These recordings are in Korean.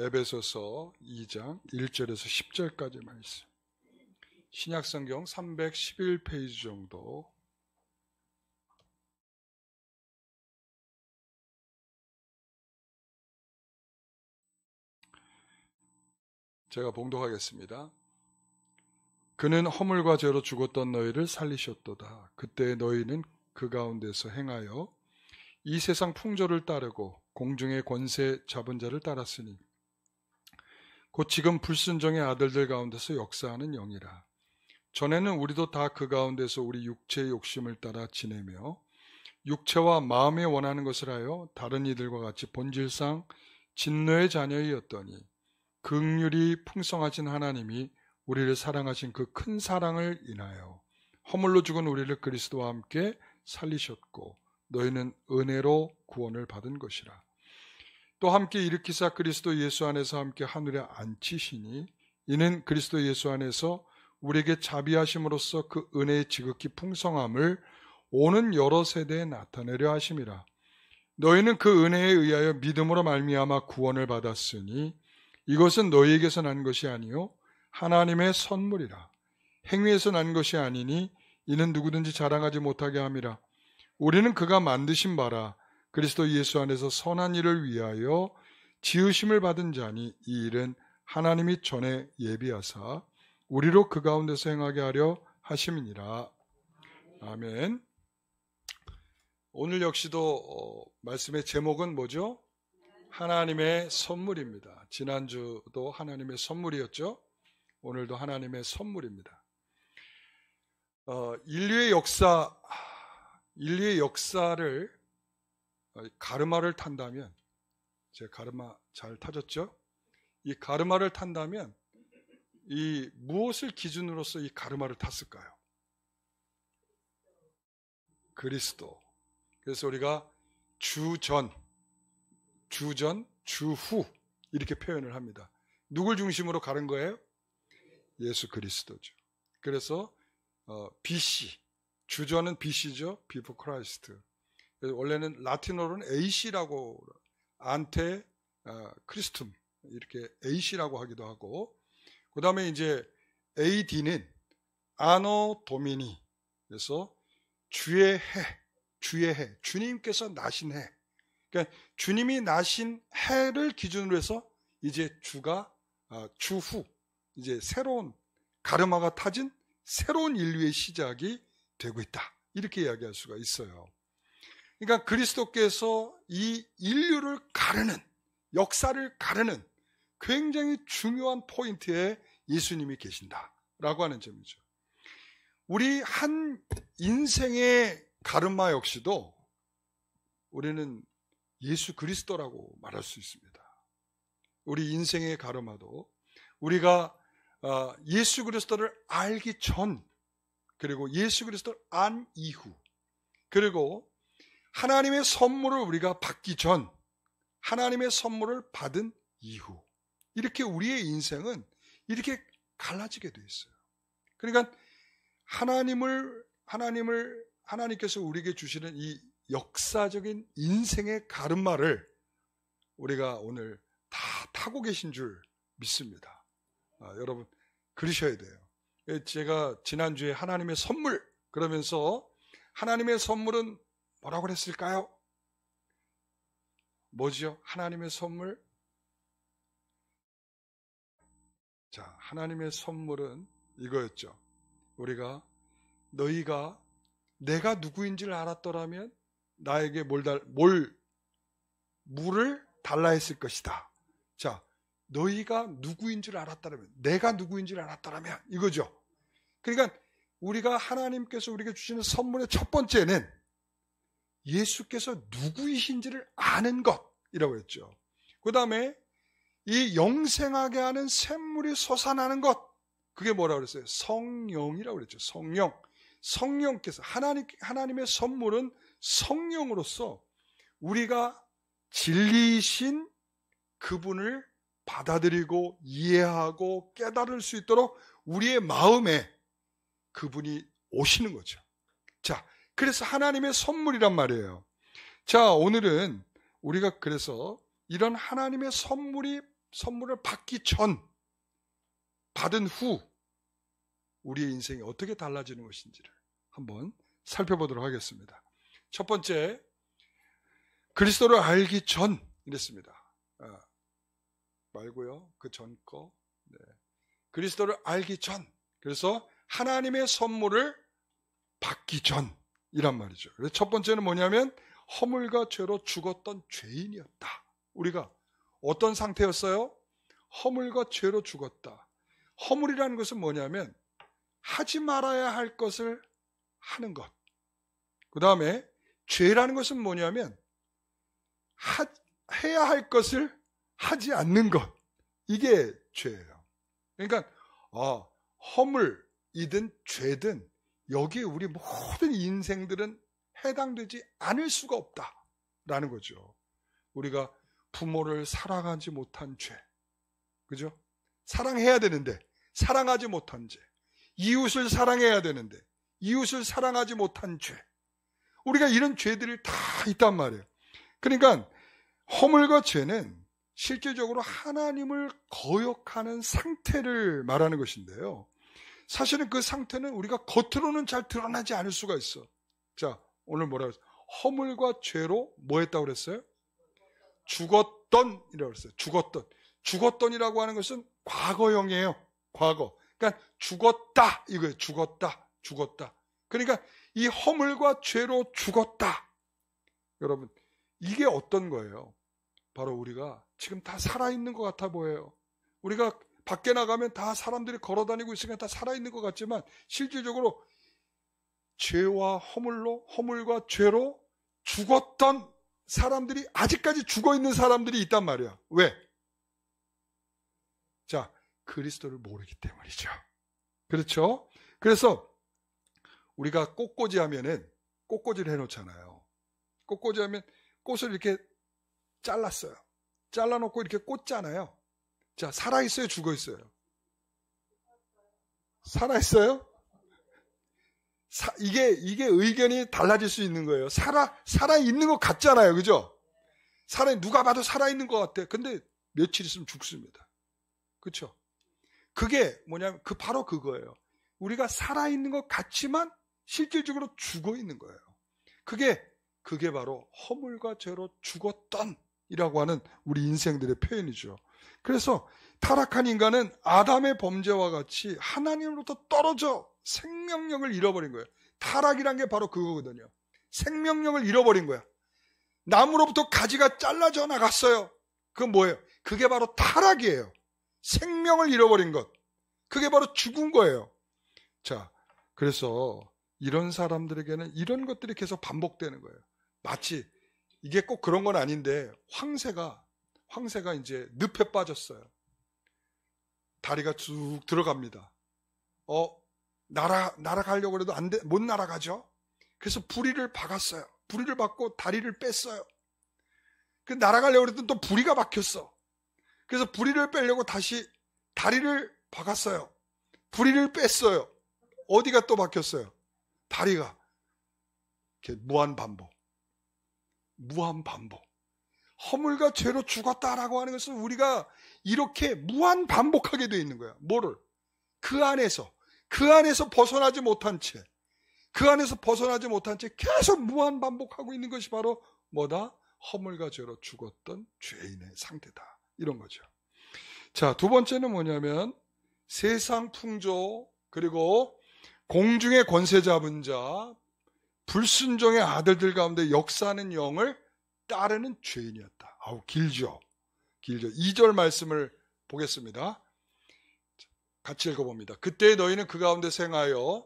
에베소서 2장 1절에서 10절까지 말씀. 신약성경 311페이지 정도. 제가 봉독하겠습니다. 그는 허물과 죄로 죽었던 너희를 살리셨도다. 그때 너희는 그 가운데서 행하여 이 세상 풍조를 따르고 공중의 권세 잡은 자를 따랐으니 곧 지금 불순종의 아들들 가운데서 역사하는 영이라. 전에는 우리도 다 그 가운데서 우리 육체의 욕심을 따라 지내며 육체와 마음에 원하는 것을 하여 다른 이들과 같이 본질상 진노의 자녀이었더니 긍휼이 풍성하신 하나님이 우리를 사랑하신 그 큰 사랑을 인하여 허물로 죽은 우리를 그리스도와 함께 살리셨고 너희는 은혜로 구원을 받은 것이라. 또 함께 일으키사 그리스도 예수 안에서 함께 하늘에 앉히시니 이는 그리스도 예수 안에서 우리에게 자비하심으로써 그 은혜의 지극히 풍성함을 오는 여러 세대에 나타내려 하심이라. 너희는 그 은혜에 의하여 믿음으로 말미암아 구원을 받았으니 이것은 너희에게서 난 것이 아니요 하나님의 선물이라. 행위에서 난 것이 아니니 이는 누구든지 자랑하지 못하게 함이라. 우리는 그가 만드신 바라 그리스도 예수 안에서 선한 일을 위하여 지으심을 받은 자니 이 일은 하나님이 전에 예비하사 우리로 그 가운데서 행하게 하려 하심이니라. 아멘. 오늘 역시도 말씀의 제목은 뭐죠? 하나님의 선물입니다. 지난주도 하나님의 선물이었죠. 오늘도 하나님의 선물입니다. 인류의 역사를 가르마를 탄다면, 제 가르마 잘 타졌죠? 이 가르마를 탄다면 이 무엇을 기준으로서 이 가르마를 탔을까요? 그리스도. 그래서 우리가 주전, 주후 이렇게 표현을 합니다. 누굴 중심으로 가는 거예요? 예수 그리스도죠. 그래서 BC, 주전은 BC죠. Before Christ. 원래는 라틴어로는 AC라고 안테 크리스툼 이렇게 AC라고 하기도 하고, 그 다음에 이제 AD는 아노 도미니, 그래서 주의 해, 주님께서 나신 해. 그러니까 주님이 나신 해를 기준으로 해서 이제 주후, 이제 새로운 가르마가 타진 새로운 인류의 시작이 되고 있다. 이렇게 이야기할 수가 있어요. 그러니까 그리스도께서 이 인류를 가르는, 역사를 가르는 굉장히 중요한 포인트에 예수님이 계신다라고 하는 점이죠. 우리 한 인생의 가르마 역시도 우리는 예수 그리스도라고 말할 수 있습니다. 우리 인생의 가르마도 우리가 예수 그리스도를 알기 전, 그리고 예수 그리스도를 안 이후, 그리고 하나님의 선물을 우리가 받기 전, 하나님의 선물을 받은 이후, 이렇게 우리의 인생은 이렇게 갈라지게 되어 있어요. 그러니까 하나님께서 우리에게 주시는 이 역사적인 인생의 가르마를 우리가 오늘 다 타고 계신 줄 믿습니다. 여러분 그러셔야 돼요. 제가 지난주에 하나님의 선물 그러면서 하나님의 선물은 뭐라고 그랬을까요? 뭐지요? 하나님의 선물? 자, 하나님의 선물은 이거였죠. 너희가 내가 누구인지를 알았더라면 나에게 물을 달라 했을 것이다. 자, 너희가 누구인지를 알았더라면, 내가 누구인지를 알았더라면 이거죠. 그러니까 우리가 하나님께서 우리에게 주시는 선물의 첫 번째는 예수께서 누구이신지를 아는 것이라고 했죠. 그 다음에 이 영생하게 하는 샘물이 솟아나는 것, 그게 뭐라고 그랬어요? 성령이라고 그랬죠. 성령께서 하나님의 선물은 성령으로서 우리가 진리이신 그분을 받아들이고 이해하고 깨달을 수 있도록 우리의 마음에 그분이 오시는 거죠. 자, 그래서 하나님의 선물이란 말이에요. 자, 오늘은 우리가 그래서 이런 하나님의 선물이 선물을 받기 전, 받은 후 우리의 인생이 어떻게 달라지는 것인지를 한번 살펴보도록 하겠습니다. 첫 번째, 그리스도를 알기 전 이랬습니다. 말고요. 그 전 거. 네. 그리스도를 알기 전. 그래서 하나님의 선물을 받기 전이란 말이죠. 그래서 첫 번째는 뭐냐면 허물과 죄로 죽었던 죄인이었다. 우리가 어떤 상태였어요? 허물과 죄로 죽었다. 허물이라는 것은 뭐냐면 하지 말아야 할 것을 하는 것. 그 다음에 죄라는 것은 뭐냐면 해야 할 것을 하지 않는 것. 이게 죄예요. 그러니까 허물이든 죄든 여기에 우리 모든 인생들은 해당되지 않을 수가 없다라는 거죠. 우리가 부모를 사랑하지 못한 죄, 그죠? 사랑해야 되는데 사랑하지 못한 죄, 이웃을 사랑해야 되는데 이웃을 사랑하지 못한 죄, 우리가 이런 죄들이 다 있단 말이에요. 그러니까 허물과 죄는 실질적으로 하나님을 거역하는 상태를 말하는 것인데요. 사실은 그 상태는 우리가 겉으로는 잘 드러나지 않을 수가 있어. 자, 오늘 뭐라고 했어요? 허물과 죄로 뭐 했다고 그랬어요? 죽었던이라고 그랬어요. 죽었던이라고 하는 것은 과거형이에요. 과거. 그러니까 죽었다 이거예요. 죽었다. 그러니까 이 허물과 죄로 죽었다. 여러분, 이게 어떤 거예요? 바로 우리가 지금 다 살아있는 것 같아 보여요. 우리가 밖에 나가면 다 사람들이 걸어다니고 있으니까 다 살아있는 것 같지만 실질적으로 죄와 허물과 죄로 죽었던 사람들이, 아직까지 죽어있는 사람들이 있단 말이야. 왜? 자, 그리스도를 모르기 때문이죠. 그렇죠? 그래서 우리가 꽃꽂이 하면은 꽃꽂이를 해놓잖아요. 꽃꽂이 하면 꽃을 이렇게 잘랐어요. 잘라놓고 이렇게 꽂잖아요. 자, 살아있어요? 죽어있어요? 살아있어요? 이게 의견이 달라질 수 있는 거예요. 살아있는 것 같잖아요. 그죠? 누가 봐도 살아있는 것 같아. 근데 며칠 있으면 죽습니다. 그렇죠? 그게 뭐냐면 바로 그거예요. 우리가 살아있는 것 같지만 실질적으로 죽어있는 거예요. 그게 바로 허물과 죄로 죽었던이라고 하는 우리 인생들의 표현이죠. 그래서 타락한 인간은 아담의 범죄와 같이 하나님으로부터 떨어져 생명력을 잃어버린 거예요. 타락이란 게 바로 그거거든요. 생명력을 잃어버린 거야. 나무로부터 가지가 잘라져 나갔어요. 그건 뭐예요? 그게 바로 타락이에요. 생명을 잃어버린 것. 그게 바로 죽은 거예요. 자, 그래서 이런 사람들에게는 이런 것들이 계속 반복되는 거예요. 마치 이게 꼭 그런 건 아닌데 황새가 이제 늪에 빠졌어요. 다리가 쭉 들어갑니다. 날아가려고 해도 못 날아가죠. 그래서 부리를 박았어요. 부리를 박고 다리를 뺐어요. 그 날아가려고 했더니 또 부리가 박혔어. 그래서 부리를 빼려고 다시 다리를 박았어요. 부리를 뺐어요. 어디가 또 박혔어요? 다리가. 이렇게 무한반복. 허물과 죄로 죽었다라고 하는 것은 우리가 이렇게 무한반복하게 되어 있는 거야. 뭐를? 그 안에서 벗어나지 못한 채 계속 무한반복하고 있는 것이 바로 뭐다? 허물과 죄로 죽었던 죄인의 상태다. 이런 거죠. 자, 두 번째는 뭐냐면 세상 풍조, 그리고 공중의 권세 잡은 자, 불순종의 아들들 가운데 역사하는 영을 따르는 죄인이었다. 길죠. 2절 말씀을 보겠습니다. 같이 읽어봅니다. 그때 너희는 그 가운데 생하여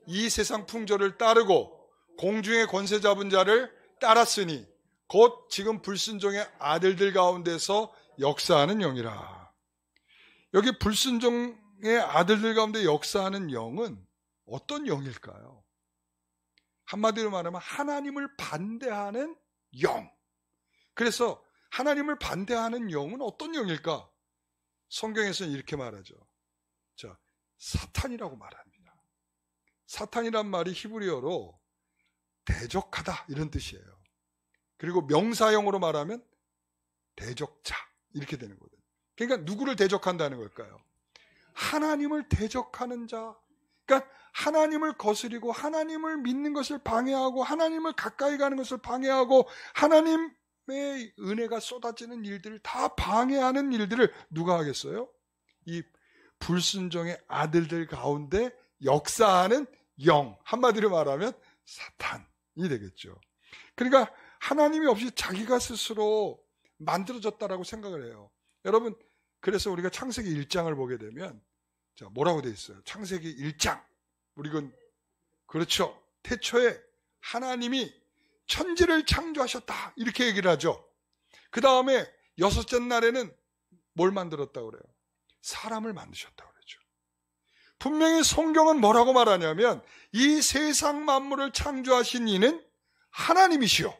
이 세상 풍조를 따르고 공중의 권세 잡은 자를 따랐으니 곧 지금 불순종의 아들들 가운데서 역사하는 영이라. 여기 불순종의 아들들 가운데 역사하는 영은 어떤 영일까요? 한마디로 말하면 하나님을 반대하는 영. 그래서 하나님을 반대하는 영은 어떤 영일까? 성경에서는 이렇게 말하죠. 자, 사탄이라고 말합니다. 사탄이란 말이 히브리어로 대적하다 이런 뜻이에요. 그리고 명사형으로 말하면 대적자 이렇게 되는 거거든요. 그러니까 누구를 대적한다는 걸까요? 하나님을 대적하는 자. 그러니까 하나님을 거스리고 하나님을 믿는 것을 방해하고 하나님을 가까이 가는 것을 방해하고 하나님의 은혜가 쏟아지는 일들을 다 방해하는 일들을 누가 하겠어요? 이 불순종의 아들들 가운데 역사하는 영, 한마디로 말하면 사탄이 되겠죠. 그러니까 하나님이 없이 자기가 스스로 만들어졌다라고 생각을 해요. 여러분, 그래서 우리가 창세기 1장을 보게 되면 자, 뭐라고 되어 있어요? 창세기 1장. 우리건 그렇죠. 태초에 하나님이 천지를 창조하셨다. 이렇게 얘기를 하죠. 그 다음에 여섯째 날에는 뭘 만들었다고 그래요? 사람을 만드셨다고 그러죠. 분명히 성경은 뭐라고 말하냐면 이 세상 만물을 창조하신 이는 하나님이시요.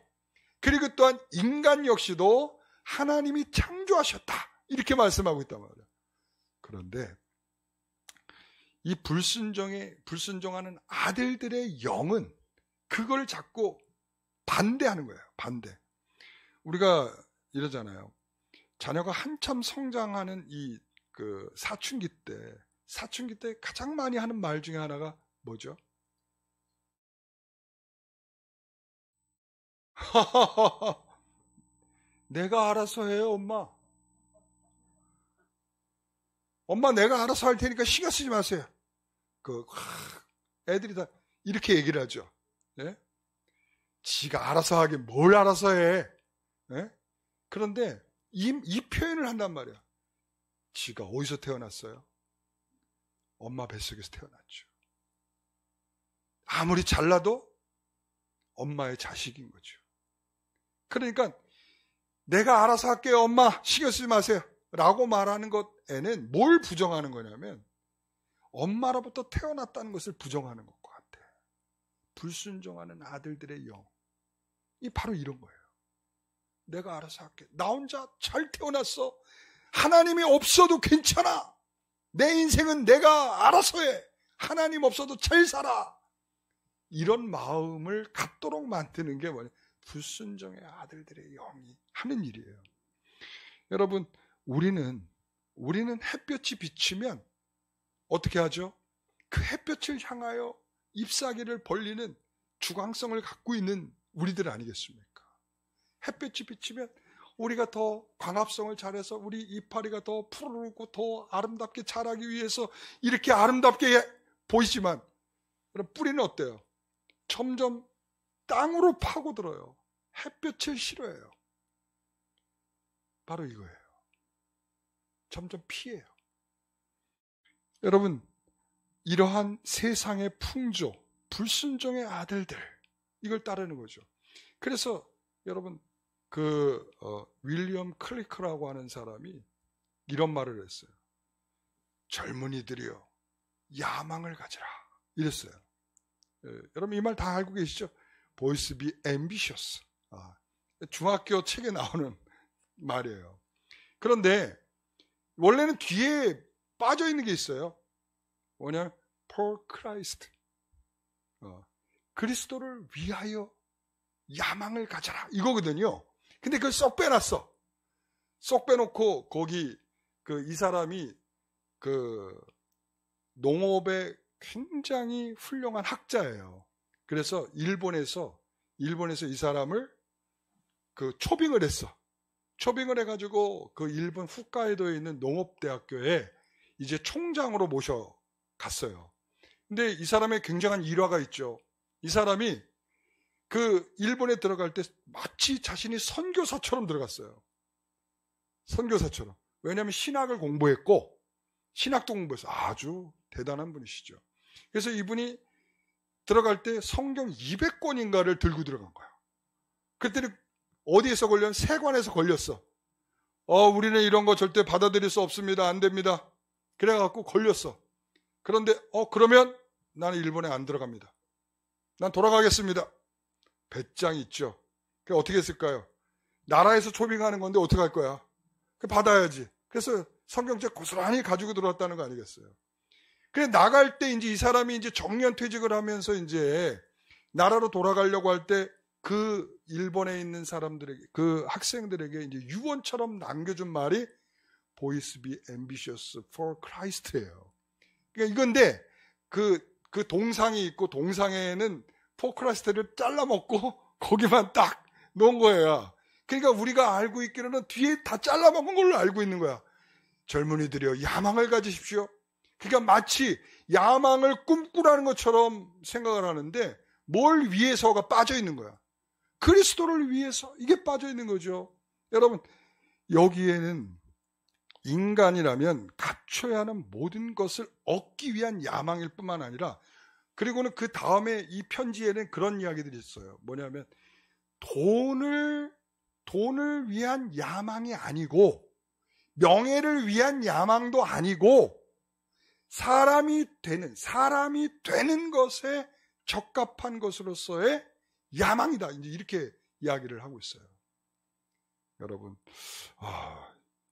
그리고 또한 인간 역시도 하나님이 창조하셨다. 이렇게 말씀하고 있단 말이에요. 그런데 이 불순종하는 아들들의 영은 그걸 자꾸 반대하는 거예요. 반대. 우리가 이러잖아요. 자녀가 한참 성장하는 사춘기 때 가장 많이 하는 말 중에 하나가 뭐죠? 내가 알아서 해요, 엄마. 엄마 내가 알아서 할 테니까 신경 쓰지 마세요. 애들이 다 이렇게 얘기를 하죠. 예? 지가 알아서 하긴 뭘 알아서 해. 예? 그런데 이 표현을 한단 말이야. 지가 어디서 태어났어요? 엄마 뱃속에서 태어났죠. 아무리 잘나도 엄마의 자식인 거죠. 그러니까 내가 알아서 할게요, 엄마. 신경 쓰지 마세요. 라고 말하는 것에는 뭘 부정하는 거냐면 엄마로부터 태어났다는 것을 부정하는 것과 같아. 불순종하는 아들들의 영. 이 바로 이런 거예요. 내가 알아서 할게. 나 혼자 잘 태어났어. 하나님이 없어도 괜찮아. 내 인생은 내가 알아서 해. 하나님 없어도 잘 살아. 이런 마음을 갖도록 만드는 게 뭐냐? 불순종의 아들들의 영이 하는 일이에요. 여러분, 우리는 햇볕이 비치면 어떻게 하죠? 그 햇볕을 향하여 잎사귀를 벌리는 주광성을 갖고 있는 우리들 아니겠습니까? 햇볕이 비치면 우리가 더 광합성을 잘해서 우리 이파리가 더 푸르르고 더 아름답게 자라기 위해서 이렇게 아름답게 보이지만 뿌리는 어때요? 점점 땅으로 파고들어요. 햇볕을 싫어해요. 바로 이거예요. 점점 피해요. 여러분, 이러한 세상의 풍조, 불순종의 아들들, 이걸 따르는 거죠. 그래서 여러분, 윌리엄 클리커라고 하는 사람이 이런 말을 했어요. 젊은이들이여, 야망을 가지라. 이랬어요. 여러분, 이 말 다 알고 계시죠? Boys be ambitious. 중학교 책에 나오는 말이에요. 그런데 원래는 뒤에 빠져 있는 게 있어요. 뭐냐? For Christ. 그리스도를 위하여 야망을 가져라. 이거거든요. 근데 그걸 쏙 빼놨어. 쏙 빼놓고 거기 이 사람이 농업에 굉장히 훌륭한 학자예요. 그래서 일본에서 이 사람을 초빙을 했어. 초빙을 해가지고 일본 홋카이도에 있는 농업대학교에 이제 총장으로 모셔갔어요. 근데 이 사람의 굉장한 일화가 있죠. 이 사람이 일본에 들어갈 때 마치 자신이 선교사처럼 들어갔어요. 선교사처럼. 왜냐하면 신학을 공부했고 신학도 공부해서 아주 대단한 분이시죠. 그래서 이분이 들어갈 때 성경 200권인가를 들고 들어간 거야. 그때는 어디에서 걸렸냐? 세관에서 걸렸어. 우리는 이런 거 절대 받아들일 수 없습니다. 안 됩니다. 그래갖고 걸렸어. 그런데 그러면 나는 일본에 안 들어갑니다. 난 돌아가겠습니다. 배짱 있죠. 그게 어떻게 했을까요? 나라에서 초빙하는 건데 어떻게 할 거야? 받아야지. 그래서 성경책 고스란히 가지고 들어왔다는 거 아니겠어요? 그래 나갈 때 이제 이 사람이 이제 정년퇴직을 하면서 이제 나라로 돌아가려고 할 때 일본에 있는 사람들에게 학생들에게 이제 유언처럼 남겨준 말이 boys be ambitious for Christ예요. 그러니까 이건데 그 동상이 있고 동상에는 for Christ를 잘라먹고 거기만 딱 놓은 거예요. 그러니까 우리가 알고 있기로는 뒤에 다 잘라먹은 걸로 알고 있는 거야. 젊은이들이여 야망을 가지십시오. 그러니까 마치 야망을 꿈꾸라는 것처럼 생각을 하는데 뭘 위해서가 빠져 있는 거야. 그리스도를 위해서 이게 빠져 있는 거죠. 여러분 여기에는 인간이라면 갖춰야 하는 모든 것을 얻기 위한 야망일 뿐만 아니라 그리고는 그 다음에 이 편지에는 그런 이야기들이 있어요. 뭐냐면 돈을 위한 야망이 아니고 명예를 위한 야망도 아니고 사람이 되는 것에 적합한 것으로서의 야망이다. 이제 이렇게 이야기를 하고 있어요. 여러분,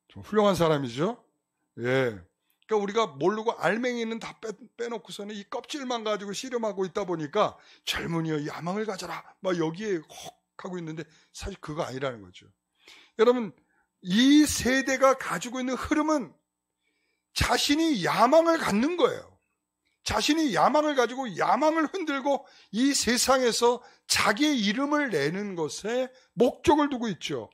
좀 훌륭한 사람이죠? 예. 그러니까 우리가 모르고 알맹이는 다 빼놓고서는 이 껍질만 가지고 씨름하고 있다 보니까 젊은이여 야망을 가져라. 막 여기에 헉 하고 있는데 사실 그거 아니라는 거죠. 여러분, 이 세대가 가지고 있는 흐름은 자신이 야망을 갖는 거예요. 자신이 야망을 가지고 야망을 흔들고 이 세상에서 자기의 이름을 내는 것에 목적을 두고 있죠.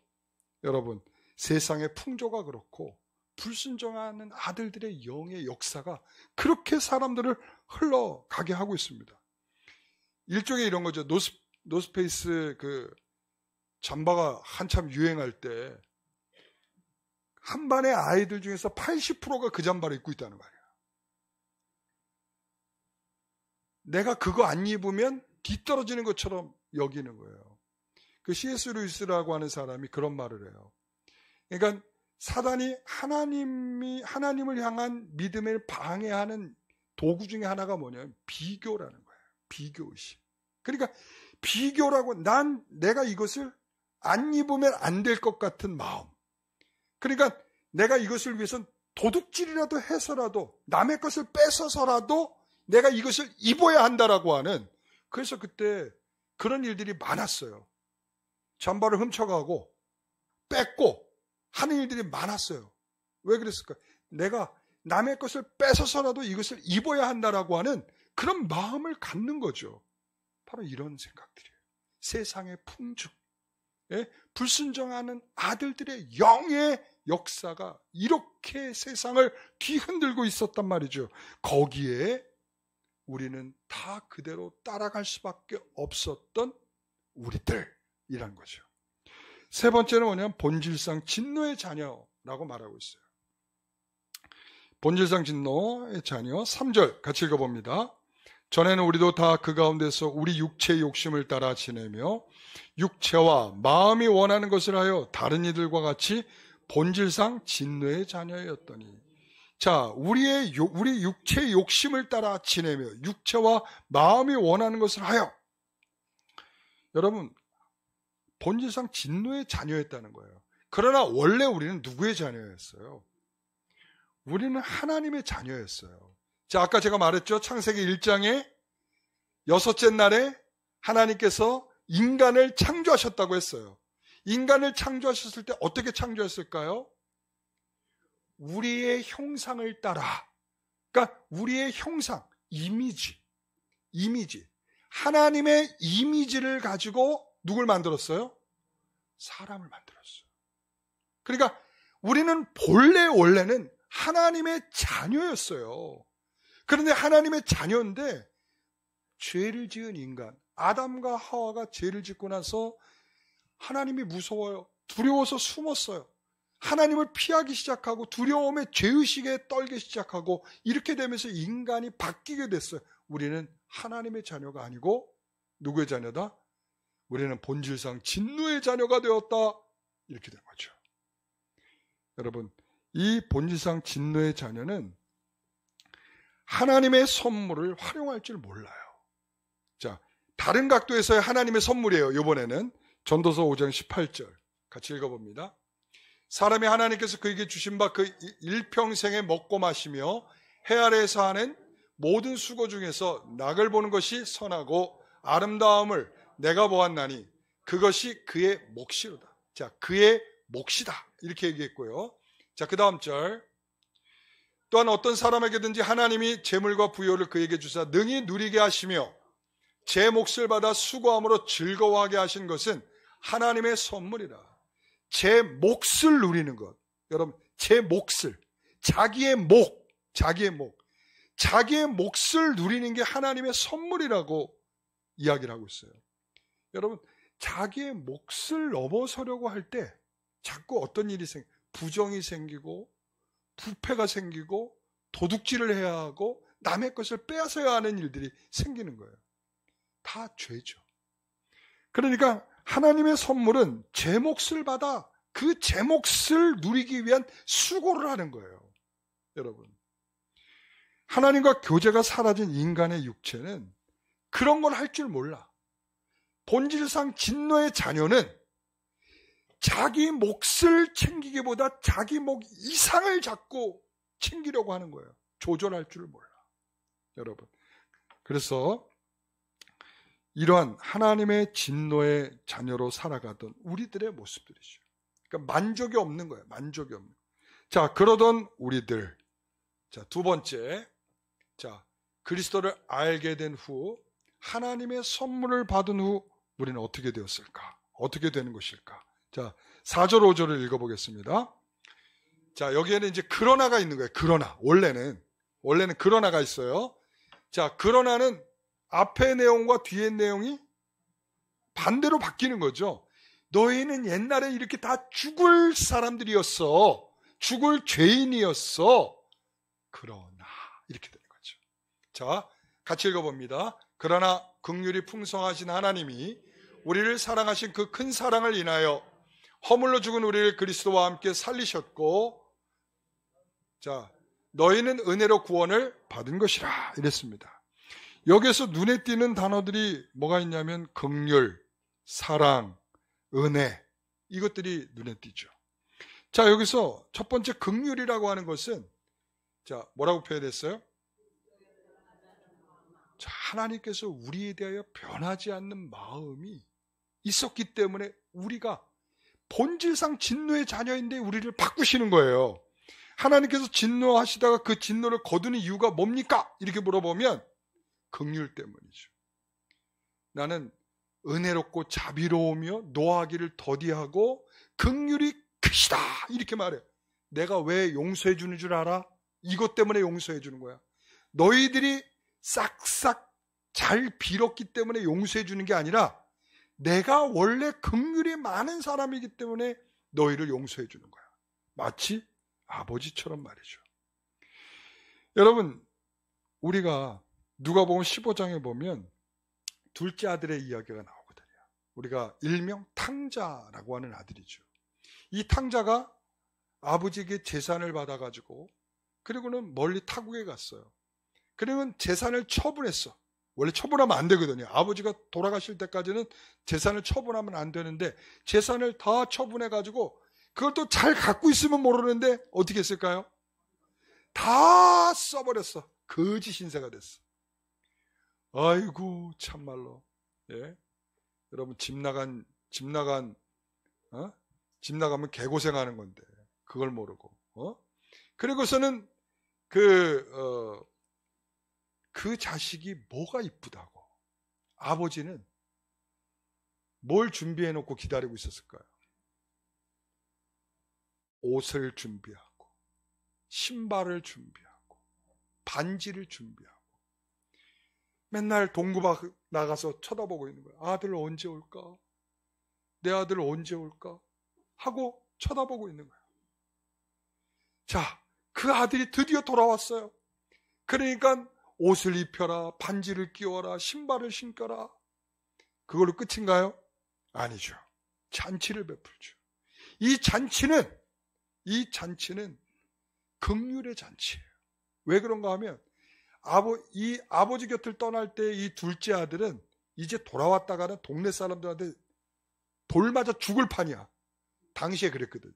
여러분, 세상의 풍조가 그렇고 불순종하는 아들들의 영의 역사가 그렇게 사람들을 흘러가게 하고 있습니다. 일종의 이런 거죠. 노스페이스 그 잠바가 한참 유행할 때 한 반의 아이들 중에서 80%가 그 잠바를 입고 있다는 말이에요. 내가 그거 안 입으면 뒤떨어지는 것처럼 여기는 거예요. 그 C.S. 루이스라고 하는 사람이 그런 말을 해요. 그러니까 사단이 하나님을 향한 믿음을 방해하는 도구 중에 하나가 뭐냐면 비교라는 거예요. 비교의식. 그러니까 비교라고 내가 이것을 안 입으면 안 될 것 같은 마음. 그러니까 내가 이것을 위해서 도둑질이라도 해서라도 남의 것을 뺏어서라도 내가 이것을 입어야 한다라고 하는 그래서 그때 그런 일들이 많았어요. 잠바를 훔쳐가고 뺏고 하는 일들이 많았어요. 왜 그랬을까? 내가 남의 것을 뺏어서라도 이것을 입어야 한다라고 하는 그런 마음을 갖는 거죠. 바로 이런 생각들이에요. 세상의 풍조, 불순종하는 아들들의 영의 역사가 이렇게 세상을 뒤흔들고 있었단 말이죠. 거기에 우리는 다 그대로 따라갈 수밖에 없었던 우리들이란 거죠. 세 번째는 뭐냐면 본질상 진노의 자녀라고 말하고 있어요. 본질상 진노의 자녀 3절 같이 읽어봅니다. 전에는 우리도 다 그 가운데서 우리 육체의 욕심을 따라 지내며 육체와 마음이 원하는 것을 하여 다른 이들과 같이 본질상 진노의 자녀였더니 자, 우리 육체의 욕심을 따라 지내며 육체와 마음이 원하는 것을 하여 여러분 본질상 진노의 자녀였다는 거예요. 그러나 원래 우리는 누구의 자녀였어요? 우리는 하나님의 자녀였어요. 자, 아까 제가 말했죠. 창세기 1장에 6째 날에 하나님께서 인간을 창조하셨다고 했어요. 인간을 창조하셨을 때 어떻게 창조했을까요? 우리의 형상을 따라. 그러니까 우리의 형상, 이미지. 하나님의 이미지를 가지고 누굴 만들었어요? 사람을 만들었어요. 그러니까 우리는 원래는 하나님의 자녀였어요. 그런데 하나님의 자녀인데 죄를 지은 인간, 아담과 하와가 죄를 짓고 나서 하나님이 무서워요. 두려워서 숨었어요. 하나님을 피하기 시작하고 두려움에 죄의식에 떨기 시작하고 이렇게 되면서 인간이 바뀌게 됐어요. 우리는 하나님의 자녀가 아니고 누구의 자녀다? 우리는 본질상 진노의 자녀가 되었다. 이렇게 된 거죠. 여러분, 이 본질상 진노의 자녀는 하나님의 선물을 활용할 줄 몰라요. 자, 다른 각도에서의 하나님의 선물이에요. 이번에는 전도서 5장 18절 같이 읽어봅니다. 사람이 하나님께서 그에게 주신 바 그 일평생에 먹고 마시며 해 아래에서 하는 모든 수고 중에서 낙을 보는 것이 선하고 아름다움을 내가 보았나니 그것이 그의 몫이로다. 자, 그의 몫이다. 이렇게 얘기했고요. 자, 그 다음 절. 또한 어떤 사람에게든지 하나님이 재물과 부요를 그에게 주사 능히 누리게 하시며 제 몫을 받아 수고함으로 즐거워하게 하신 것은 하나님의 선물이라. 제 몫을 누리는 것. 여러분, 제 몫을, 자기의 몫을 누리는 게 하나님의 선물이라고 이야기를 하고 있어요. 여러분, 자기의 몫을 넘어서려고 할 때 자꾸 어떤 일이 부정이 생기고 부패가 생기고 도둑질을 해야 하고 남의 것을 빼앗아야 하는 일들이 생기는 거예요. 다 죄죠. 그러니까 하나님의 선물은 제 몫을 받아 그 제 몫을 누리기 위한 수고를 하는 거예요. 여러분, 하나님과 교제가 사라진 인간의 육체는 그런 걸 할 줄 몰라. 본질상 진노의 자녀는 자기 몫을 챙기기보다 자기 몫 이상을 자꾸 챙기려고 하는 거예요. 조절할 줄을 몰라. 여러분, 그래서 이러한 하나님의 진노의 자녀로 살아가던 우리들의 모습들이죠. 그러니까 만족이 없는 거예요. 만족이 없는. 자, 그러던 우리들. 자, 두 번째. 자, 그리스도를 알게 된 후 하나님의 선물을 받은 후 우리는 어떻게 되었을까? 어떻게 되는 것일까? 자, 4절 5절을 읽어보겠습니다. 자, 여기에는 이제 그러나가 있는 거예요. 그러나. 원래는 그러나가 있어요. 자, 그러나는 앞의 내용과 뒤의 내용이 반대로 바뀌는 거죠. 너희는 옛날에 이렇게 다 죽을 사람들이었어. 죽을 죄인이었어. 그러나 이렇게 되는 거죠. 자, 같이 읽어봅니다. 그러나 긍휼이 풍성하신 하나님이 우리를 사랑하신 그 큰 사랑을 인하여 허물로 죽은 우리를 그리스도와 함께 살리셨고, 자, 너희는 은혜로 구원을 받은 것이라 이랬습니다. 여기에서 눈에 띄는 단어들이 뭐가 있냐면 긍휼, 사랑, 은혜, 이것들이 눈에 띄죠. 자, 여기서 첫 번째 긍휼이라고 하는 것은, 자, 뭐라고 표현했어요? 자, 하나님께서 우리에 대하여 변하지 않는 마음이 있었기 때문에 우리가 본질상 진노의 자녀인데 우리를 바꾸시는 거예요. 하나님께서 진노하시다가 그 진노를 거두는 이유가 뭡니까? 이렇게 물어보면 긍휼 때문이죠. 나는 은혜롭고 자비로우며 노하기를 더디하고 긍휼이 크시다 이렇게 말해요. 내가 왜 용서해 주는 줄 알아? 이것 때문에 용서해 주는 거야. 너희들이 싹싹 잘 빌었기 때문에 용서해 주는 게 아니라 내가 원래 긍휼이 많은 사람이기 때문에 너희를 용서해 주는 거야. 마치 아버지처럼 말이죠. 여러분, 우리가 누가복음 15장에 보면 둘째 아들의 이야기가 나오거든요. 우리가 일명 탕자라고 하는 아들이죠. 이 탕자가 아버지에게 재산을 받아가지고 그리고는 멀리 타국에 갔어요. 그리고는 재산을 처분했어. 원래 처분하면 안 되거든요. 아버지가 돌아가실 때까지는 재산을 처분하면 안 되는데 재산을 다 처분해가지고 그걸 또 잘 갖고 있으면 모르는데 어떻게 했을까요? 다 써버렸어. 거지 신세가 됐어. 아이고 참말로. 예? 여러분 집 나가면 개고생하는 건데 그걸 모르고. 그리고서는 그 자식이 뭐가 이쁘다고 아버지는 뭘 준비해 놓고 기다리고 있었을까요? 옷을 준비하고 신발을 준비하고 반지를 준비하고 맨날 동구박 나가서 쳐다보고 있는 거예요. 아들 언제 올까? 내 아들 언제 올까? 하고 쳐다보고 있는 거예요. 자, 그 아들이 드디어 돌아왔어요. 그러니까 옷을 입혀라, 반지를 끼워라, 신발을 신겨라. 그걸로 끝인가요? 아니죠. 잔치를 베풀죠. 이 잔치는 긍휼의 잔치예요. 왜 그런가 하면 이 아버지 곁을 떠날 때 이 둘째 아들은 이제 돌아왔다가는 동네 사람들한테 돌 맞아 죽을 판이야. 당시에 그랬거든요.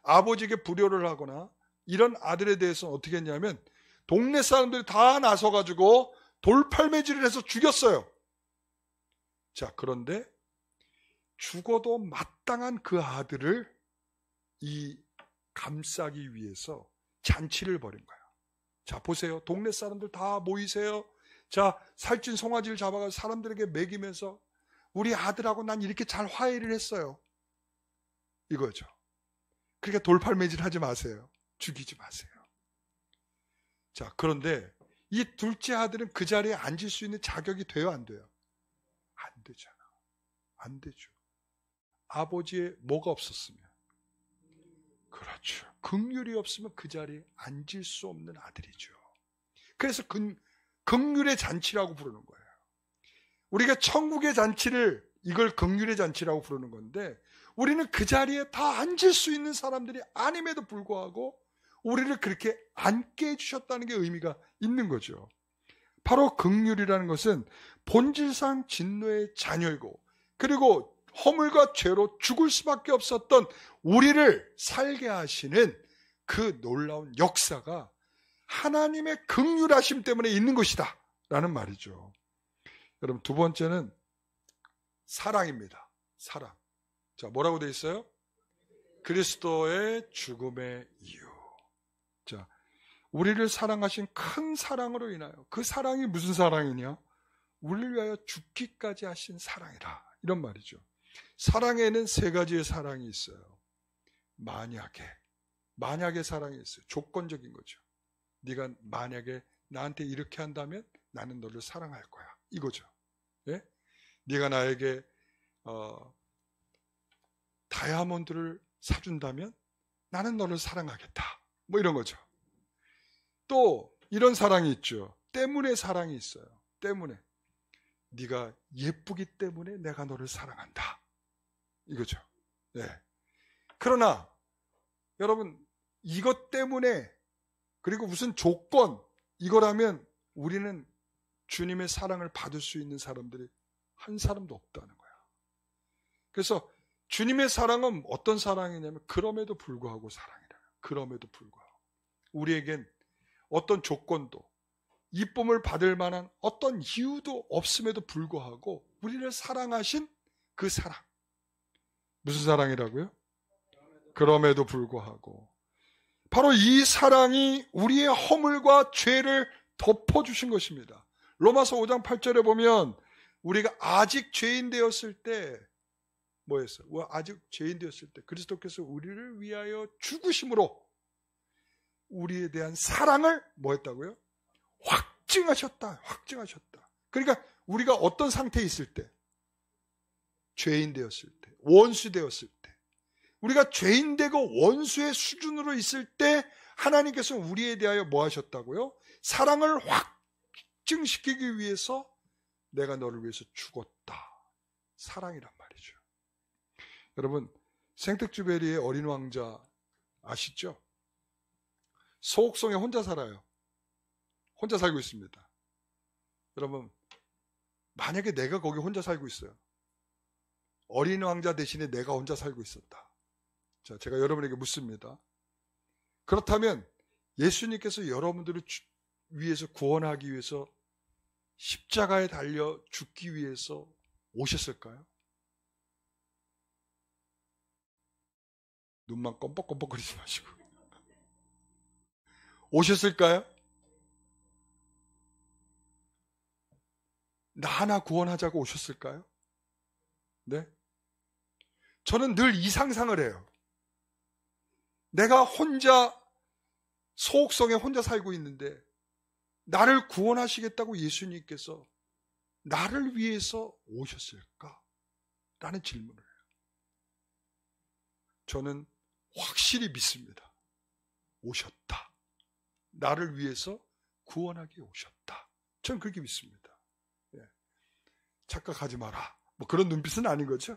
아버지에게 불효를 하거나 이런 아들에 대해서는 어떻게 했냐면 동네 사람들이 다 나서가지고 돌팔매질을 해서 죽였어요. 자, 그런데 죽어도 마땅한 그 아들을 이 감싸기 위해서 잔치를 벌인 거야. 자, 보세요. 동네 사람들 다 모이세요. 자, 살찐 송아지를 잡아가지고 사람들에게 먹이면서 우리 아들하고 난 이렇게 잘 화해를 했어요. 이거죠. 그러니까 돌팔매질 하지 마세요. 죽이지 마세요. 자, 그런데 이 둘째 아들은 그 자리에 앉을 수 있는 자격이 돼요, 안 돼요? 안 되잖아. 안 되죠. 아버지의 뭐가 없었으면. 그렇죠. 긍휼이 없으면 그 자리에 앉을 수 없는 아들이죠. 그래서 긍휼의 잔치라고 부르는 거예요. 우리가 천국의 잔치를 이걸 긍휼의 잔치라고 부르는 건데 우리는 그 자리에 다 앉을 수 있는 사람들이 아님에도 불구하고 우리를 그렇게 앉게 해주셨다는 게 의미가 있는 거죠. 바로 긍휼이라는 것은 본질상 진노의 자녀이고 그리고 허물과 죄로 죽을 수밖에 없었던 우리를 살게 하시는 그 놀라운 역사가 하나님의 긍휼하심 때문에 있는 것이다 라는 말이죠. 여러분, 두 번째는 사랑입니다. 사랑. 자, 뭐라고 되어 있어요? 그리스도의 죽음의 이유. 자, 우리를 사랑하신 큰 사랑으로 인하여 그 사랑이 무슨 사랑이냐? 우리를 위하여 죽기까지 하신 사랑이다. 이런 말이죠. 사랑에는 세 가지의 사랑이 있어요. 만약의 사랑이 있어요. 조건적인 거죠. 네가 만약에 나한테 이렇게 한다면 나는 너를 사랑할 거야. 이거죠. 예? 네가 나에게 다이아몬드를 사준다면 나는 너를 사랑하겠다. 뭐 이런 거죠. 또 이런 사랑이 있죠. 때문에 사랑이 있어요. 때문에. 네가 예쁘기 때문에 내가 너를 사랑한다. 이거죠. 네. 그러나 여러분, 이것 때문에 그리고 무슨 조건 이거라면 우리는 주님의 사랑을 받을 수 있는 사람들이 한 사람도 없다는 거야. 그래서 주님의 사랑은 어떤 사랑이냐면 그럼에도 불구하고 사랑이라. 그럼에도 불구하고 우리에겐 어떤 조건도 이쁨을 받을 만한 어떤 이유도 없음에도 불구하고 우리를 사랑하신 그 사랑. 무슨 사랑이라고요? 그럼에도 불구하고 바로 이 사랑이 우리의 허물과 죄를 덮어주신 것입니다. 로마서 5장 8절에 보면 우리가 아직 죄인 되었을 때 뭐였어요? 아직 죄인 되었을 때 그리스도께서 우리를 위하여 죽으심으로 우리에 대한 사랑을 뭐 했다고요? 확증하셨다. 그러니까 우리가 어떤 상태에 있을 때? 죄인 되었을 때, 원수 되었을 때, 우리가 죄인 되고 원수의 수준으로 있을 때 하나님께서 우리에 대하여 뭐 하셨다고요? 사랑을 확증시키기 위해서 내가 너를 위해서 죽었다. 사랑이란 말이죠. 여러분, 생텍쥐베리의 어린 왕자 아시죠? 소옥성에 혼자 살아요. 혼자 살고 있습니다. 여러분, 만약에 내가 거기 혼자 살고 있어요. 어린 왕자 대신에 내가 혼자 살고 있었다. 자, 제가 여러분에게 묻습니다. 그렇다면 예수님께서 여러분들을 위해서 구원하기 위해서 십자가에 달려 죽기 위해서 오셨을까요? 눈만 껌뻑껌뻑거리지 마시고. 오셨을까요? 나 하나 구원하자고 오셨을까요? 네? 저는 늘 이 상상을 해요. 내가 혼자 소옥성에 혼자 살고 있는데 나를 구원하시겠다고 예수님께서 나를 위해서 오셨을까? 라는 질문을 해요. 저는 확실히 믿습니다. 오셨다. 나를 위해서 구원하기 오셨다. 저는 그렇게 믿습니다. 예. 착각하지 마라. 뭐 그런 눈빛은 아닌 거죠.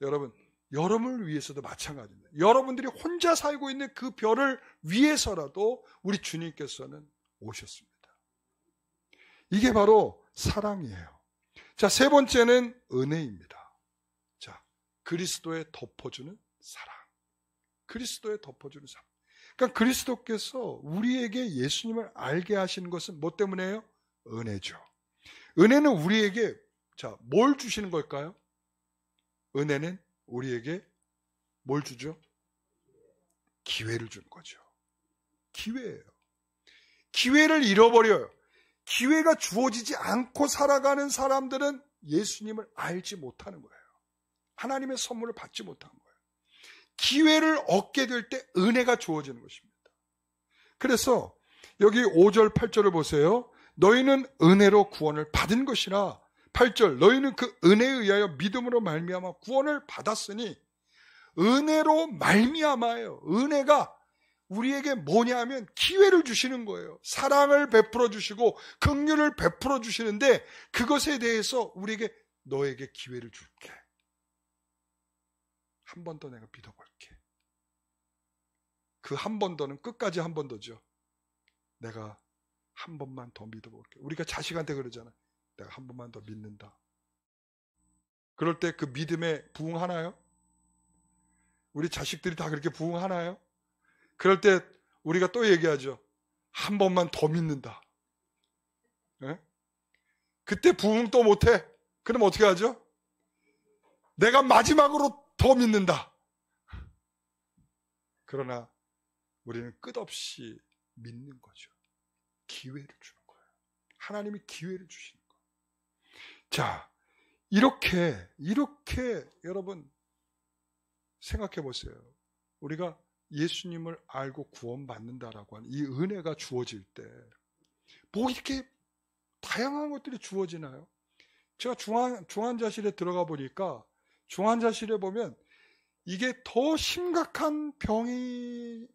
여러분, 여러분을 위해서도 마찬가지입니다. 여러분들이 혼자 살고 있는 그 별을 위해서라도 우리 주님께서는 오셨습니다. 이게 바로 사랑이에요. 자, 세 번째는 은혜입니다. 자, 그리스도에 덮어주는 사랑. 그리스도에 덮어주는 사랑. 그러니까 그리스도께서 우리에게 예수님을 알게 하시는 것은 뭐 때문에요? 은혜죠. 은혜는 우리에게 자, 뭘 주시는 걸까요? 은혜는 우리에게 뭘 주죠? 기회를 주는 거죠. 기회예요. 기회를 잃어버려요. 기회가 주어지지 않고 살아가는 사람들은 예수님을 알지 못하는 거예요. 하나님의 선물을 받지 못한 거예요. 기회를 얻게 될 때 은혜가 주어지는 것입니다. 그래서 여기 5절 8절을 보세요. 너희는 은혜로 구원을 받은 것이라. 8절 너희는 그 은혜에 의하여 믿음으로 말미암아 구원을 받았으니. 은혜로 말미암아예요. 은혜가 우리에게 뭐냐면 기회를 주시는 거예요. 사랑을 베풀어 주시고 긍휼을 베풀어 주시는데 그것에 대해서 우리에게 너에게 기회를 줄게. 한 번 더 내가 믿어볼게. 그 한 번 더는 끝까지 한 번 더죠. 내가 한 번만 더 믿어볼게. 우리가 자식한테 그러잖아요. 내가 한 번만 더 믿는다. 그럴 때 그 믿음에 부응하나요? 우리 자식들이 다 그렇게 부응하나요? 그럴 때 우리가 또 얘기하죠. 한 번만 더 믿는다. 네? 그때 부응 또 못해. 그럼 어떻게 하죠? 내가 마지막으로 더 믿는다. 그러나 우리는 끝없이 믿는 거죠. 기회를 주는 거예요. 하나님이 기회를 주시는 거예요. 자, 이렇게 여러분 생각해 보세요. 우리가 예수님을 알고 구원받는다라고 하는 이 은혜가 주어질 때 뭐 이렇게 다양한 것들이 주어지나요? 제가 중환자실에 들어가 보니까 중환자실에 보면 이게 더 심각한 병이면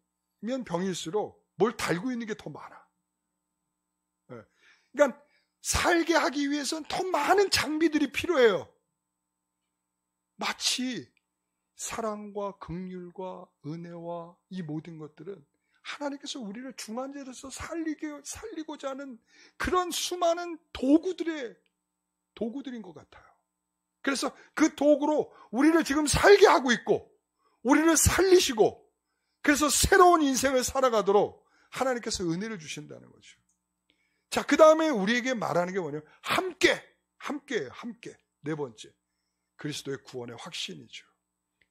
병일수록 뭘 달고 있는 게 더 많아. 그러니까 살게 하기 위해서는 더 많은 장비들이 필요해요. 마치 사랑과 긍휼과 은혜와 이 모든 것들은 하나님께서 우리를 중환자로서 살리고자 하는 그런 수많은 도구들인 것 같아요. 그래서 그 도구로 우리를 지금 살게 하고 있고 우리를 살리시고 그래서 새로운 인생을 살아가도록 하나님께서 은혜를 주신다는 거죠. 자, 그 다음에 우리에게 말하는 게 뭐냐면 함께예요. 함께. 네 번째, 그리스도의 구원의 확신이죠.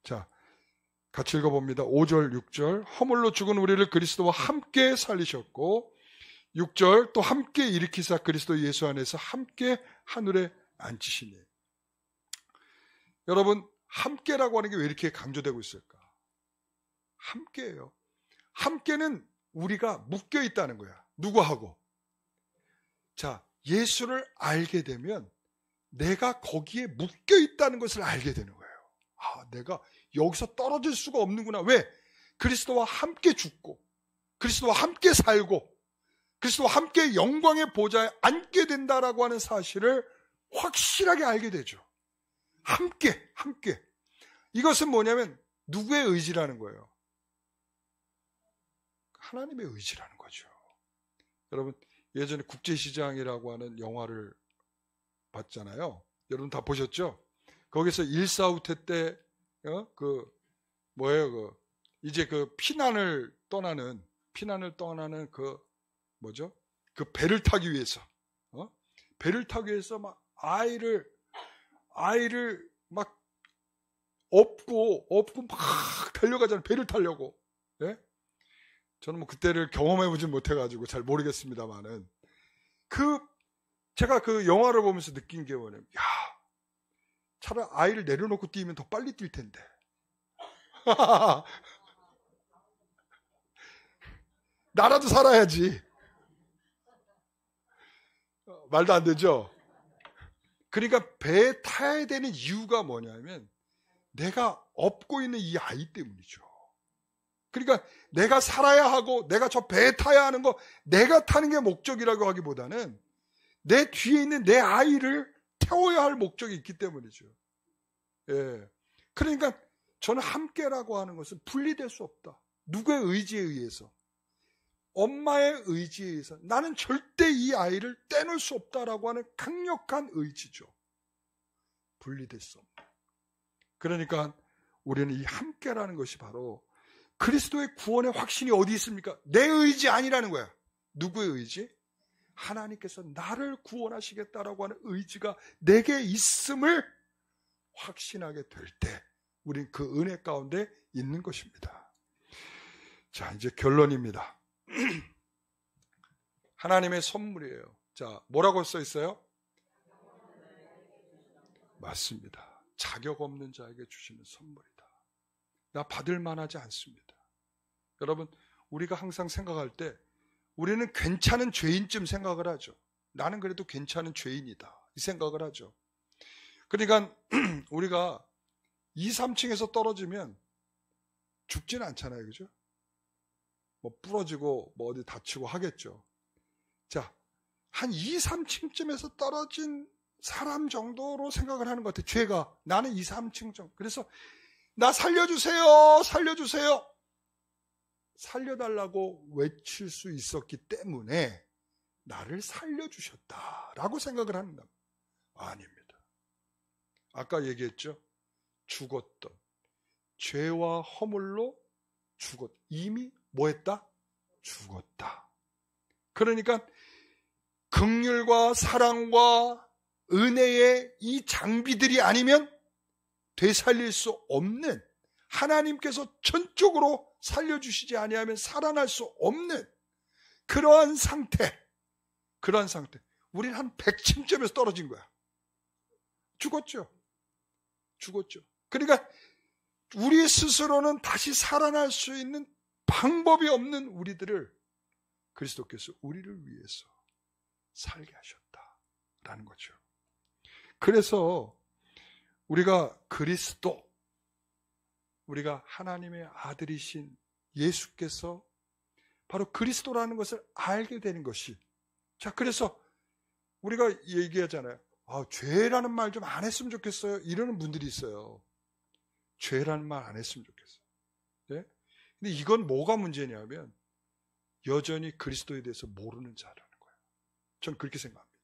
자, 같이 읽어봅니다. 5절 6절 허물로 죽은 우리를 그리스도와 함께 살리셨고 6절 또 함께 일으키사 그리스도 예수 안에서 함께 하늘에 앉히시니. 여러분, 함께라고 하는 게 왜 이렇게 강조되고 있을까? 함께예요. 함께는 우리가 묶여 있다는 거야. 누구하고? 자, 예수를 알게 되면 내가 거기에 묶여 있다는 것을 알게 되는 거예요. 아, 내가 여기서 떨어질 수가 없는구나. 왜? 그리스도와 함께 죽고 그리스도와 함께 살고 그리스도와 함께 영광의 보좌에 앉게 된다라고 하는 사실을 확실하게 알게 되죠. 함께. 이것은 뭐냐면 누구의 의지라는 거예요? 하나님의 의지라는 거죠. 여러분, 예전에 국제시장이라고 하는 영화를 봤잖아요. 여러분 다 보셨죠? 거기서 1사후퇴 때 이제 그 피난을 떠나는 그 뭐죠? 그 배를 타기 위해서 막 아이를 막 업고 막 달려가잖아요. 배를 타려고. 예? 저는 뭐 그때를 경험해보진 못해가지고 잘 모르겠습니다만은 제가 그 영화를 보면서 느낀 게 뭐냐면, 야, 차라리 아이를 내려놓고 뛰면 더 빨리 뛸 텐데. 나라도 살아야지. 말도 안 되죠? 그러니까 배에 타야 되는 이유가 뭐냐면 내가 업고 있는 이 아이 때문이죠. 그러니까 내가 살아야 하고 내가 저 배에 타야 하는 거 내가 타는 게 목적이라고 하기보다는 내 뒤에 있는 내 아이를 태워야 할 목적이 있기 때문이죠. 예. 그러니까 저는 함께라고 하는 것은 분리될 수 없다. 누구의 의지에 의해서? 엄마의 의지에 의해서 나는 절대 이 아이를 떼놓을 수 없다라고 하는 강력한 의지죠. 분리될 수 없는. 그러니까 우리는 이 함께라는 것이 바로 그리스도의 구원의 확신이 어디 있습니까? 내 의지 아니라는 거야. 누구의 의지? 하나님께서 나를 구원하시겠다라고 하는 의지가 내게 있음을 확신하게 될 때 우린 그 은혜 가운데 있는 것입니다. 자, 이제 결론입니다. 하나님의 선물이에요. 자, 뭐라고 써 있어요? 맞습니다. 자격 없는 자에게 주시는 선물이다. 나 받을 만하지 않습니다. 여러분, 우리가 항상 생각할 때 우리는 괜찮은 죄인쯤 생각을 하죠. 나는 그래도 괜찮은 죄인이다, 이 생각을 하죠. 그러니까 우리가 2, 3층에서 떨어지면 죽지는 않잖아요. 그죠? 뭐 부러지고 뭐 어디 다치고 하겠죠. 자, 한 2, 3층쯤에서 떨어진 사람 정도로 생각을 하는 것 같아요. 죄가. 나는 2, 3층 정도. 그래서 나 살려주세요, 살려주세요, 살려달라고 외칠 수 있었기 때문에 나를 살려주셨다라고 생각을 한다. 아닙니다. 아까 얘기했죠. 죽었던 죄와 허물로 이미 뭐 했다? 죽었다. 그러니까 긍휼과 사랑과 은혜의 이 장비들이 아니면 되살릴 수 없는, 하나님께서 전적으로 살려주시지 아니하면 살아날 수 없는 그러한 상태. 우리는 한 100층쯤에서 떨어진 거야. 죽었죠. 그러니까 우리 스스로는 다시 살아날 수 있는 방법이 없는 우리들을 그리스도께서 우리를 위해서 살게 하셨다라는 거죠. 그래서 우리가 우리가 하나님의 아들이신 예수께서 바로 그리스도라는 것을 알게 되는 것이, 자, 그래서 우리가 얘기하잖아요. 죄라는 말 좀 안 했으면 좋겠어요, 이러는 분들이 있어요. 죄라는 말 안 했으면 좋겠어요. 네? 근데 이건 뭐가 문제냐면 여전히 그리스도에 대해서 모르는 자라는 거예요. 전 그렇게 생각합니다.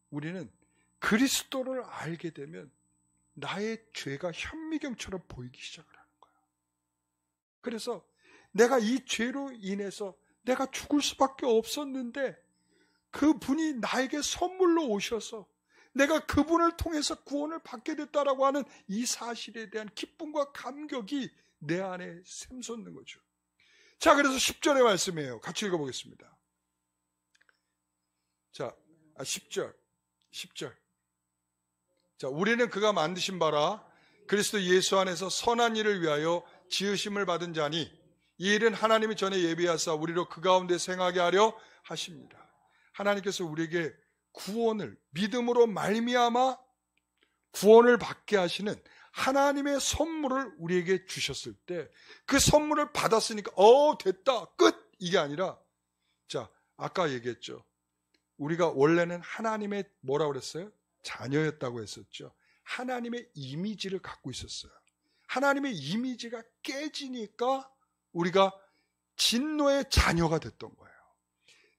우리는 그리스도를 알게 되면 나의 죄가 현미경처럼 보이기 시작을 하는 거예요. 그래서 내가 이 죄로 인해서 내가 죽을 수밖에 없었는데 그분이 나에게 선물로 오셔서 내가 그분을 통해서 구원을 받게 됐다라고 하는 이 사실에 대한 기쁨과 감격이 내 안에 샘솟는 거죠. 자, 그래서 10절의 말씀이에요. 같이 읽어보겠습니다. 자, 10절. 자, 우리는 그가 만드신 바라 그리스도 예수 안에서 선한 일을 위하여 지으심을 받은 자니 이 일은 하나님이 전에 예비하사 우리로 그 가운데 행하게 하려 하십니다. 하나님께서 우리에게 구원을 믿음으로 말미암아 구원을 받게 하시는 하나님의 선물을 우리에게 주셨을 때 그 선물을 받았으니까 됐다, 끝, 이게 아니라, 자, 아까 얘기했죠. 우리가 원래는 하나님의 뭐라고 그랬어요? 자녀였다고 했었죠. 하나님의 이미지를 갖고 있었어요. 하나님의 이미지가 깨지니까 우리가 진노의 자녀가 됐던 거예요.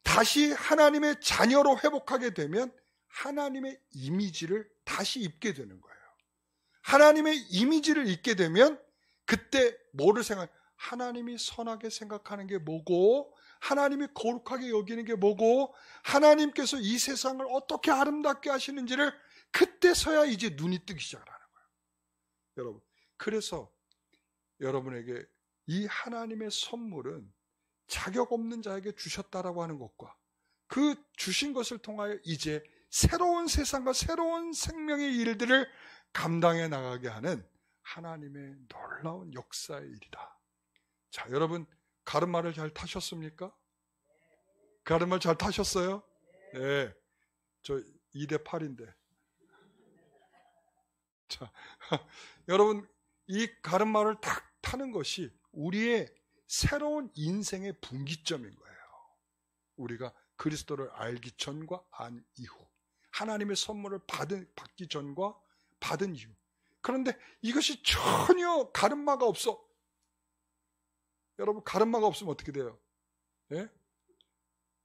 다시 하나님의 자녀로 회복하게 되면 하나님의 이미지를 다시 입게 되는 거예요. 하나님의 이미지를 입게 되면 그때 뭐를 하나님이 선하게 생각하는 게 뭐고, 하나님이 거룩하게 여기는 게 뭐고, 하나님께서 이 세상을 어떻게 아름답게 하시는지를 그때서야 이제 눈이 뜨기 시작을 하는 거예요. 여러분, 그래서 여러분에게 이 하나님의 선물은 자격 없는 자에게 주셨다라고 하는 것과 그 주신 것을 통하여 이제 새로운 세상과 새로운 생명의 일들을 감당해 나가게 하는 하나님의 놀라운 역사의 일이다. 자, 여러분, 가르마를 잘 타셨습니까? 가르마 잘 타셨어요? 네. 저 2대 8인데. 자, 여러분, 이 가르마를 딱 타는 것이 우리의 새로운 인생의 분기점인 거예요. 우리가 그리스도를 알기 전과 안 이후, 하나님의 선물을 받기 전과 받은 이후. 그런데 이것이 전혀 가르마가 없어. 여러분, 가르마가 없으면 어떻게 돼요? 예?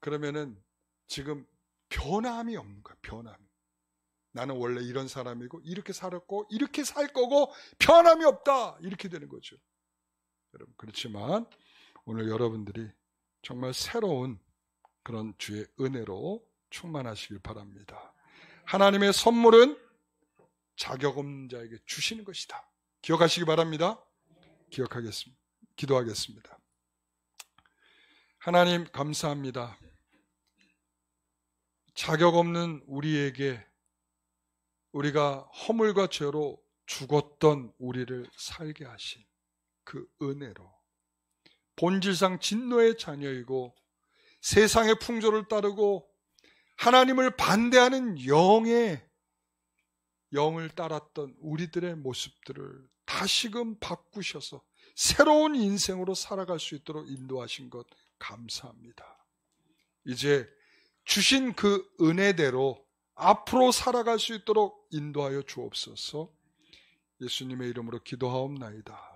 그러면은 지금 변함이 없는 거야, 변함이. 나는 원래 이런 사람이고 이렇게 살았고 이렇게 살 거고 변함이 없다, 이렇게 되는 거죠. 여러분, 그렇지만 오늘 여러분들이 정말 새로운 그런 주의 은혜로 충만하시길 바랍니다. 하나님의 선물은 자격 없는 자에게 주시는 것이다. 기억하시기 바랍니다. 기억하겠습니다. 기도하겠습니다. 하나님 감사합니다. 자격 없는 우리에게 우리가 허물과 죄로 죽었던 우리를 살게 하신 그 은혜로 본질상 진노의 자녀이고 세상의 풍조를 따르고 하나님을 반대하는 영을 따랐던 우리들의 모습들을 다시금 바꾸셔서 새로운 인생으로 살아갈 수 있도록 인도하신 것 감사합니다. 이제 주신 그 은혜대로 앞으로 살아갈 수 있도록 인도하여 주옵소서. 예수님의 이름으로 기도하옵나이다.